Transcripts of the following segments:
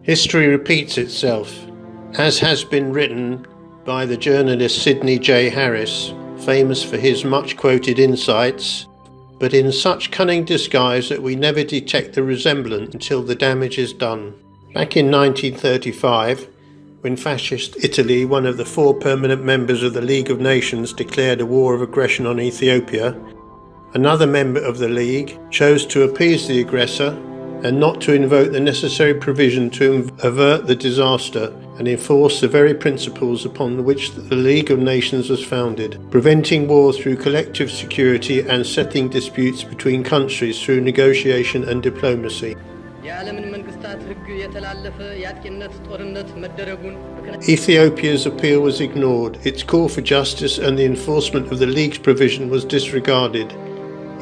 History repeats itself, as has been written by the journalist Sidney J. Harris, famous for his much-quoted insights, but in such cunning disguise that we never detect the resemblance until the damage is done. Back in 1935, when fascist Italy, one of the 4 permanent members of the League of Nations, declared a war of aggression on Ethiopia, another member of the League chose to appease the aggressor and not to invoke the necessary provision to avert the disaster and enforce the very principles upon which the League of Nations was founded, preventing war through collective security and settling disputes between countries through negotiation and diplomacy. Ethiopia's appeal was ignored, its call for justice and the enforcement of the League's provision was disregarded.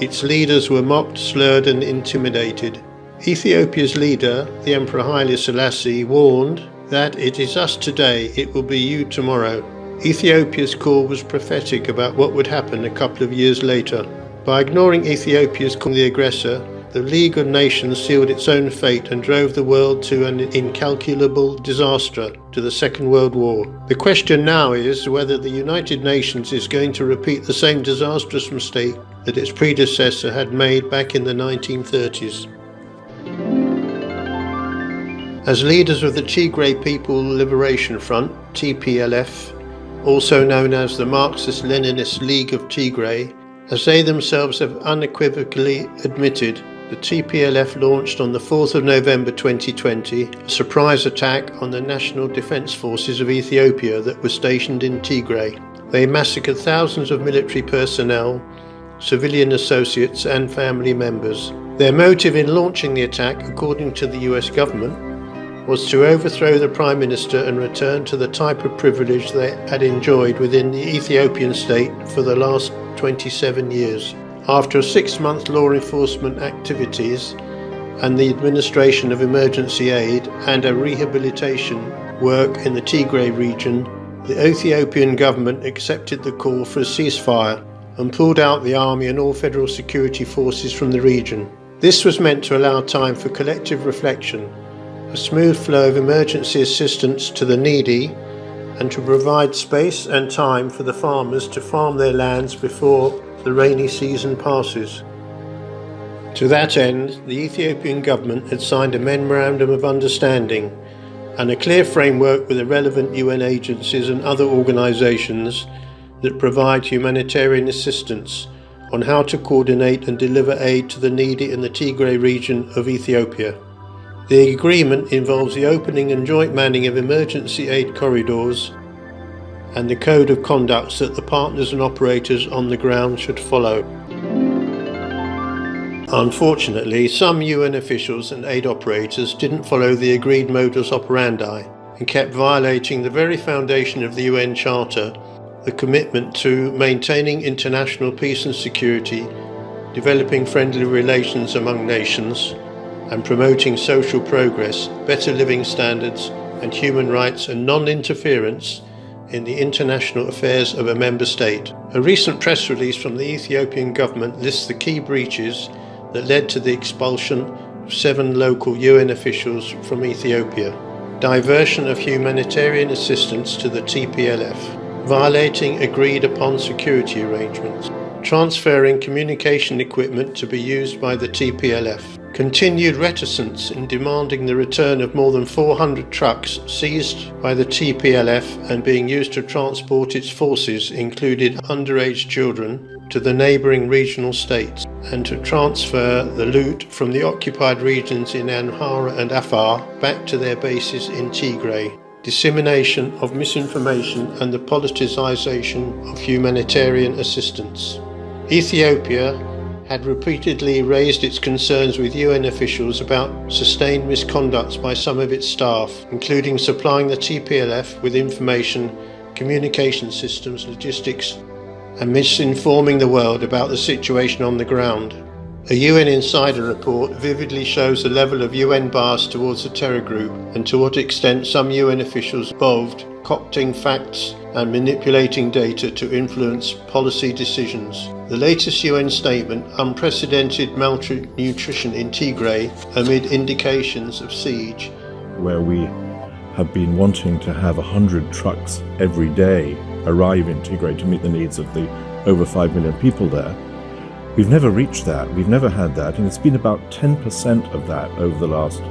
Its leaders were mocked, slurred and intimidated. Ethiopia's leader, the Emperor Haile Selassie, warned that it is us today, it will be you tomorrow. Ethiopia's call was prophetic about what would happen a couple of years later. By ignoring Ethiopia's call to the aggressor, the League of Nations sealed its own fate and drove the world to an incalculable disaster, to the Second World War. The question now is whether the United Nations is going to repeat the same disastrous mistake that its predecessor had made back in the 1930s. As leaders of the Tigray People Liberation Front, TPLF, also known as the Marxist-Leninist League of Tigray, as they themselves have unequivocally admitted, the TPLF launched on the 4th of November 2020 a surprise attack on the National Defence Forces of Ethiopia that were stationed in Tigray. They massacred thousands of military personnel, civilian associates and family members. Their motive in launching the attack, according to the US government, was to overthrow the Prime Minister and return to the type of privilege they had enjoyed within the Ethiopian state for the last 27 years. After 6-month law enforcement activities and the administration of emergency aid and a rehabilitation work in the Tigray region, the Ethiopian government accepted the call for a ceasefire and pulled out the army and all federal security forces from the region. This was meant to allow time for collective reflection, a smooth flow of emergency assistance to the needy, and to provide space and time for the farmers to farm their lands before the rainy season passes. To that end, the Ethiopian government had signed a Memorandum of Understanding and a clear framework with the relevant UN agencies and other organisations that provide humanitarian assistance on how to coordinate and deliver aid to the needy in the Tigray region of Ethiopia. The agreement involves the opening and joint manning of emergency aid corridors and the code of conducts that the partners and operators on the ground should follow. Unfortunately, some UN officials and aid operators didn't follow the agreed modus operandi and kept violating the very foundation of the UN Charter, the commitment to maintaining international peace and security, developing friendly relations among nations, and promoting social progress, better living standards and human rights and non-interference in the international affairs of a member state. A recent press release from the Ethiopian government lists the key breaches that led to the expulsion of 7 local UN officials from Ethiopia. Diversion of humanitarian assistance to the TPLF, violating agreed upon security arrangements, transferring communication equipment to be used by the TPLF, continued reticence in demanding the return of more than 400 trucks seized by the TPLF and being used to transport its forces, including underage children, to the neighbouring regional states, and to transfer the loot from the occupied regions in Amhara and Afar back to their bases in Tigray, dissemination of misinformation and the politicisation of humanitarian assistance. Ethiopia had repeatedly raised its concerns with UN officials about sustained misconduct by some of its staff, including supplying the TPLF with information, communication systems, logistics, and misinforming the world about the situation on the ground. A UN insider report vividly shows the level of UN bias towards the terror group and to what extent some UN officials involved concocting facts and manipulating data to influence policy decisions. The latest UN statement, unprecedented malnutrition in Tigray amid indications of siege, where we have been wanting to have 100 trucks every day arrive in Tigray to meet the needs of the over 5 million people there. We've never reached that. We've never had that. And it's been about 10% of that over the last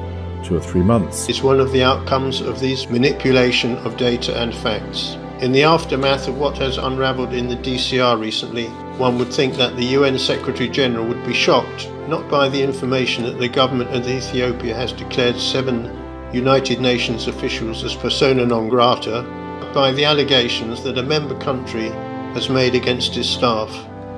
2 or 3 months. It's one of the outcomes of this manipulation of data and facts. In the aftermath of what has unraveled in the DCR recently, one would think that the UN Secretary General would be shocked, not by the information that the government of Ethiopia has declared 7 United Nations officials as persona non grata, but by the allegations that a member country has made against his staff.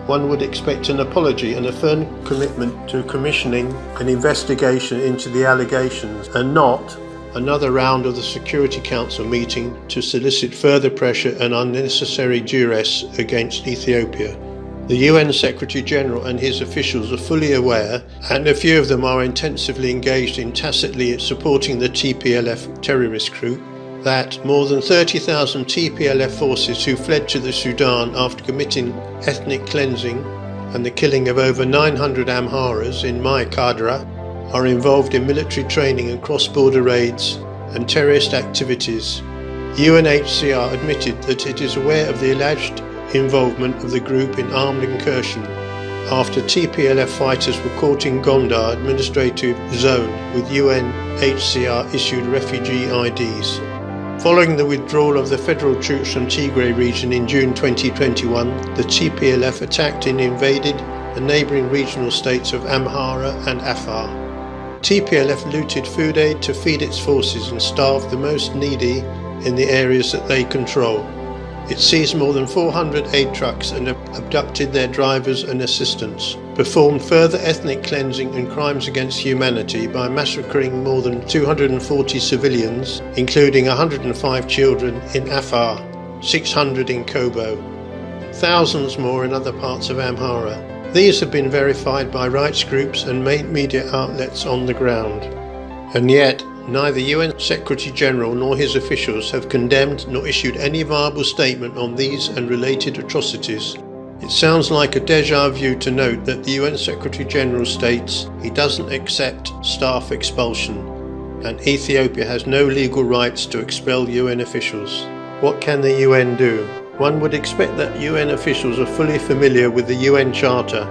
One would expect an apology and a firm commitment to commissioning an investigation into the allegations, and not another round of the Security Council meeting to solicit further pressure and unnecessary duress against Ethiopia. The UN Secretary General and his officials are fully aware, and a few of them are intensively engaged in tacitly supporting the TPLF terrorist group, that more than 30,000 TPLF forces who fled to the Sudan after committing ethnic cleansing and the killing of over 900 Amharas in Mai Kadra are involved in military training and cross-border raids and terrorist activities. UNHCR admitted that it is aware of the alleged involvement of the group in armed incursion after TPLF fighters were caught in Gondar administrative zone with UNHCR issued refugee IDs. Following the withdrawal of the federal troops from Tigray region in June 2021, the TPLF attacked and invaded the neighbouring regional states of Amhara and Afar. TPLF looted food aid to feed its forces and starved the most needy in the areas that they control. It seized more than 400 aid trucks and abducted their drivers and assistants, performed further ethnic cleansing and crimes against humanity by massacring more than 240 civilians, including 105 children in Afar, 600 in Kobo, thousands more in other parts of Amhara. These have been verified by rights groups and main media outlets on the ground. And yet, neither UN Secretary General nor his officials have condemned nor issued any viable statement on these and related atrocities. It sounds like a déjà vu to note that the UN Secretary General states he doesn't accept staff expulsion, and Ethiopia has no legal rights to expel UN officials. What can the UN do? One would expect that UN officials are fully familiar with the UN Charter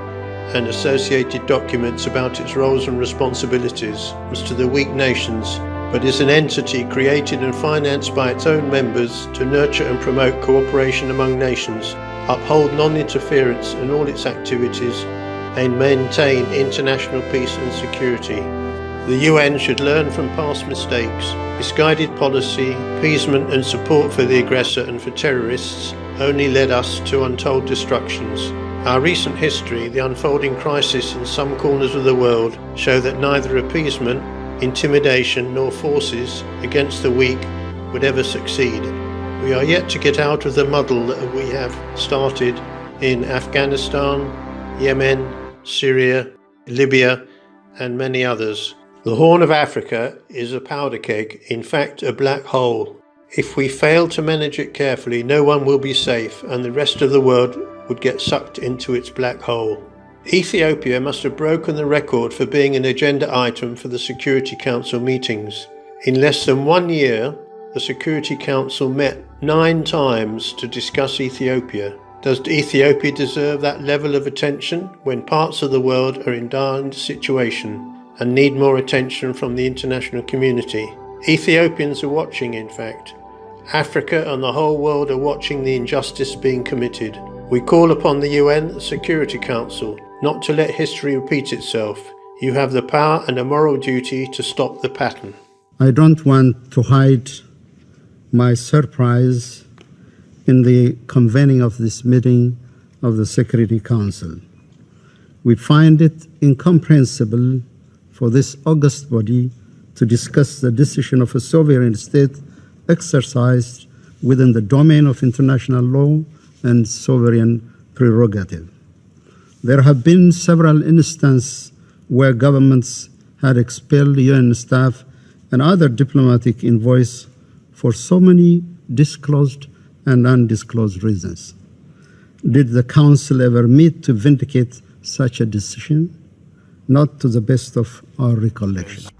and associated documents about its roles and responsibilities as to the weak nations, but is an entity created and financed by its own members to nurture and promote cooperation among nations, uphold non-interference in all its activities, and maintain international peace and security. The UN should learn from past mistakes. Misguided policy, appeasement and support for the aggressor and for terrorists only led us to untold destructions. Our recent history, the unfolding crisis in some corners of the world, show that neither appeasement, intimidation nor forces against the weak would ever succeed. We are yet to get out of the muddle that we have started in Afghanistan, Yemen, Syria, Libya and many others. The Horn of Africa is a powder keg, in fact a black hole. If we fail to manage it carefully, no one will be safe and the rest of the world would get sucked into its black hole. Ethiopia must have broken the record for being an agenda item for the Security Council meetings. In less than 1 year, the Security Council met 9 times to discuss Ethiopia. Does Ethiopia deserve that level of attention when parts of the world are in dire situation and need more attention from the international community? Ethiopians are watching, in fact. Africa and the whole world are watching the injustice being committed. We call upon the UN Security Council not to let history repeat itself. You have the power and a moral duty to stop the pattern. I don't want to hide my surprise in the convening of this meeting of the Security Council. We find it incomprehensible for this august body to discuss the decision of a sovereign state exercised within the domain of international law and sovereign prerogative. There have been several instances where governments had expelled UN staff and other diplomatic envoys for so many disclosed and undisclosed reasons. Did the Council ever meet to vindicate such a decision? Not to the best of our recollection.